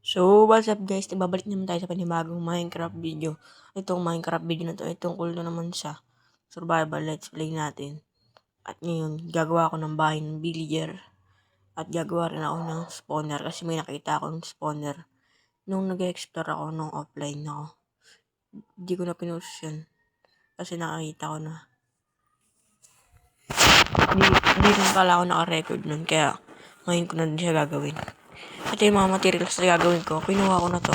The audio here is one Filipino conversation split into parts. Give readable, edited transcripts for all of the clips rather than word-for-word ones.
So, what's up guys? Babalik naman tayo sa panibagong Minecraft video. Itong Minecraft video na to ay tungkol na naman sa survival let's play natin. At ngayon, gagawa ako ng bahay ng villager. At gagawa rin ako ng spawner kasi may nakita akong spawner. Nung nag-explore ako nung offline ako. Hindi ko na pinost yun. Kasi nakakita ko na. Hindi rin pala ako naka-record nun. Kaya ngayon ko na din siya gagawin. Ito yung mga materials na gagawin ko. Kinuha ko na to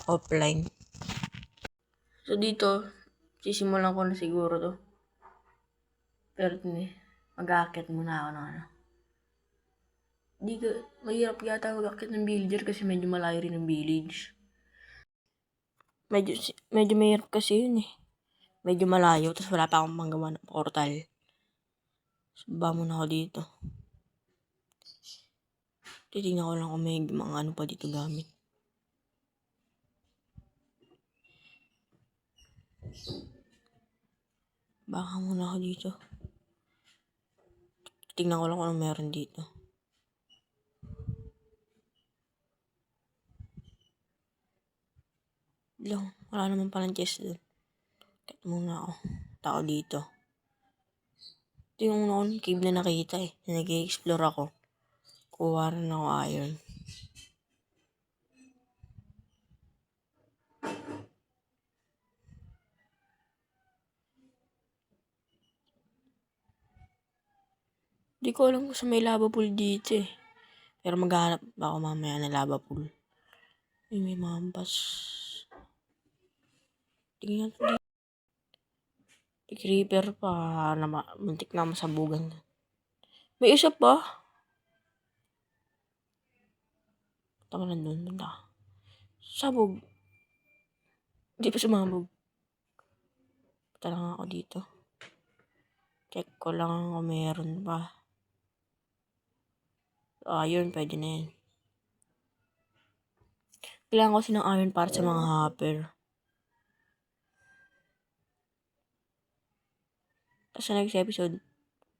offline. So dito, sisimulan ko na siguro to. Pero mag-aakyat muna ako ng ano. Dito, mahirap yata mag-aakyat ng villager kasi medyo malayo rin ang village. Medyo mahirap kasi yun eh. Medyo malayo, tapos wala pa akong manggawa ng portal. So, baba muna ako dito. Titignan ko lang kung may mga ano pa dito gamit. Baka muna ako dito. Tingnan ko lang kung ano meron dito. Lang, wala naman palang chest doon. Kat muna ako. Tao dito. Ito yung noon cave na nakita eh. Nag-i-explore ako. Kuha rin ako iron. Di ko alam kung sa may lava pool dito eh. Pero maghanap ako mamaya ng lava pool. Ay, may mampas. Tingnan ko dito. Di creeper pa na muntik na masabugan. May isa pa. Tama na doon. Sabog. Hindi pa sumabog. Punta lang ako dito. Check ko lang kung meron pa. Iron, pwede na yan. Kailangan ko kasi ng iron para sa mga hopper. Tapos sa next episode,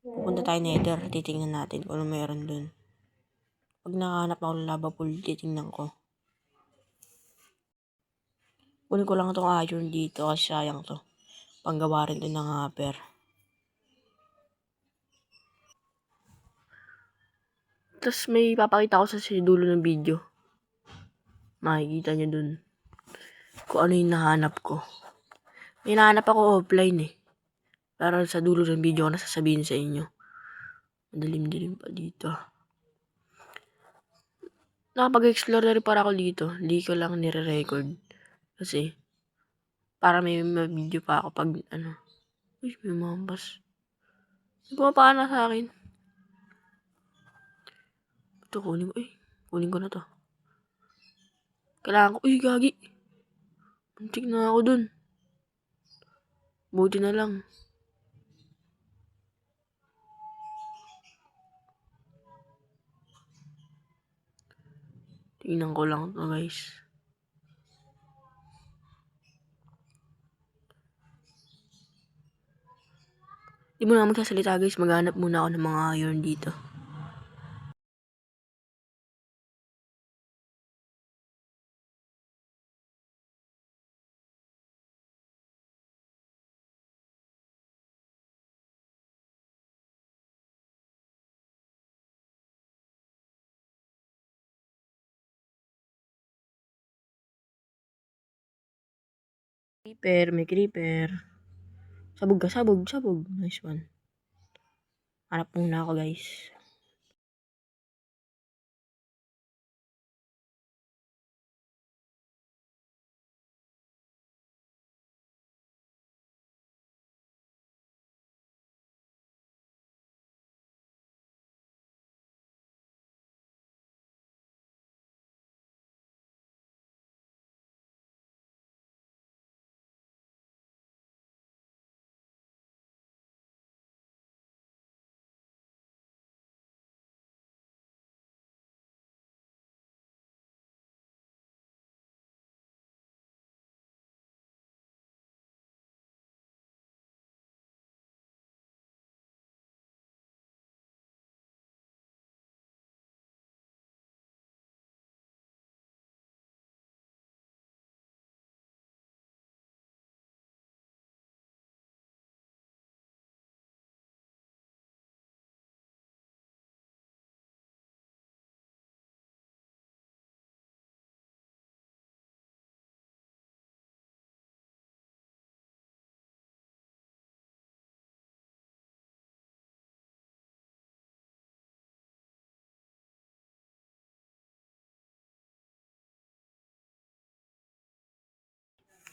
pupunta tayo nether. Titingnan natin kung ano meron dun. Pag nakahanap ako ng lava pool, titingnan ko. Kunin ko lang itong iron dito kasi sayang to. Panggawa rin din ng hopper. Tapos may papakita ko sa dulo ng video. Makikita nyo dun kung ano yung nahanap ko. May nahanap ako offline eh. Pero sa dulo ng video ko na sasabihin sa inyo. Madilim-dilim pa dito. Nakapag-explore na rin para ako dito. Hindi ko lang nire-record. Kasi para may video pa ako pag ano. Uy, may mampas. Pumapaan na sa akin. Ito, kunin ko. Kunin ko na to. Kailangan ko. Uy, gagi. Muntik na ako dun. Buti na lang. Tingnan ko lang to guys. Di mo na magsasalita guys. Maghanap muna ako ng mga iron dito. May creeper. Sabog ka, sabog. Nice one. Hanap muna ako guys.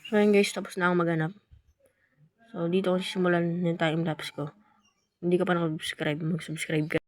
So yun guys, tapos na akong maghanap. So dito ko simulan yung time-lapse ko. Hindi ka pa mag-subscribe, mag-subscribe ka.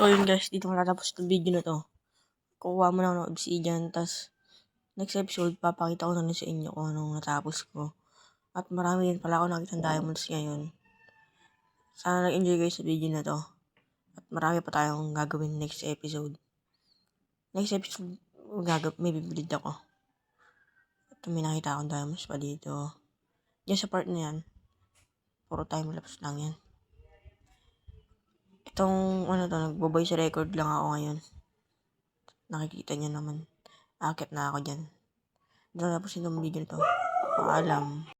So yun guys, dito ko natapos itong video na to. Kukuha mo lang ng obsidian, tas next episode, papakita ko na rin sa inyo kung anong natapos ko. At marami din pala ako nakita ng diamonds ngayon. Sana nag-enjoy kayo sa video na to. At marami pa tayong gagawin next episode. Next episode, may bibili ako. At may nakita akong diamonds pa dito. Diyan sa part na yan, puro time-lapse lang yan. Itong nagbo-voice record lang ako ngayon. Nakikita niyo naman. Akit na ako dyan. Dito na tapos yung video nito. Paalam.